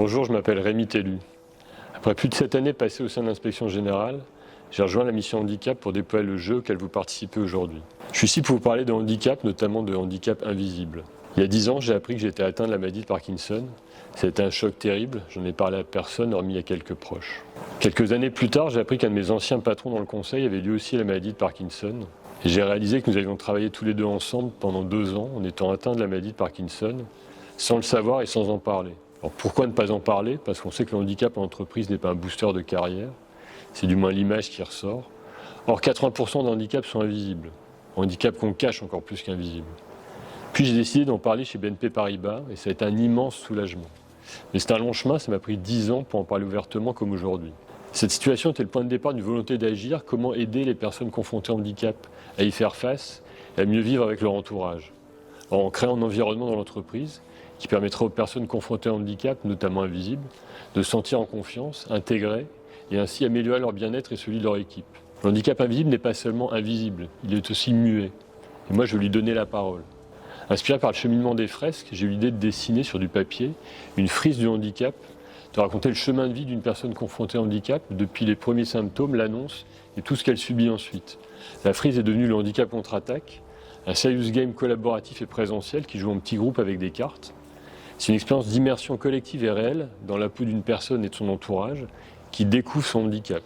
Bonjour, je m'appelle Rémi Tellu. Après plus de 7 années passées au sein de l'Inspection Générale, j'ai rejoint la mission handicap pour déployer le jeu auquel vous participez aujourd'hui. Je suis ici pour vous parler de handicap, notamment de handicap invisible. Il y a 10 ans, j'ai appris que j'étais atteint de la maladie de Parkinson. C'était un choc terrible, j'en ai parlé à personne, hormis à quelques proches. Quelques années plus tard, j'ai appris qu'un de mes anciens patrons dans le conseil avait lui aussi la maladie de Parkinson. Et j'ai réalisé que nous avions travaillé tous les deux ensemble pendant 2 ans en étant atteints de la maladie de Parkinson, sans le savoir et sans en parler. Alors pourquoi ne pas en parler? Parce qu'on sait que le handicap en entreprise n'est pas un booster de carrière, c'est du moins l'image qui ressort. Or 80% des handicaps sont invisibles, handicap qu'on cache encore plus qu'invisible. Puis j'ai décidé d'en parler chez BNP Paribas et ça a été un immense soulagement. Mais c'est un long chemin, ça m'a pris 10 ans pour en parler ouvertement comme aujourd'hui. Cette situation était le point de départ d'une volonté d'agir, comment aider les personnes confrontées au handicap à y faire face et à mieux vivre avec leur entourage. Alors, en créant un environnement dans l'entreprise qui permettra aux personnes confrontées au handicap, notamment invisibles, de se sentir en confiance, intégrées et ainsi améliorer leur bien-être et celui de leur équipe. Le handicap invisible n'est pas seulement invisible, il est aussi muet. Et moi, je veux lui donner la parole. Inspiré par le cheminement des fresques, j'ai eu l'idée de dessiner sur du papier une frise du handicap, de raconter le chemin de vie d'une personne confrontée au handicap, depuis les premiers symptômes, l'annonce et tout ce qu'elle subit ensuite. La frise est devenue le handicap contre-attaque, un serious game collaboratif et présentiel qui joue en petits groupes avec des cartes. C'est une expérience d'immersion collective et réelle dans la peau d'une personne et de son entourage qui découvre son handicap.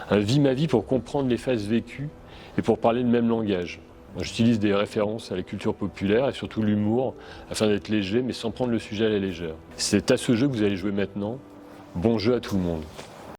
Un vie ma vie pour comprendre les phases vécues et pour parler le même langage. J'utilise des références à la culture populaire et surtout l'humour afin d'être léger mais sans prendre le sujet à la légère. C'est à ce jeu que vous allez jouer maintenant. Bon jeu à tout le monde.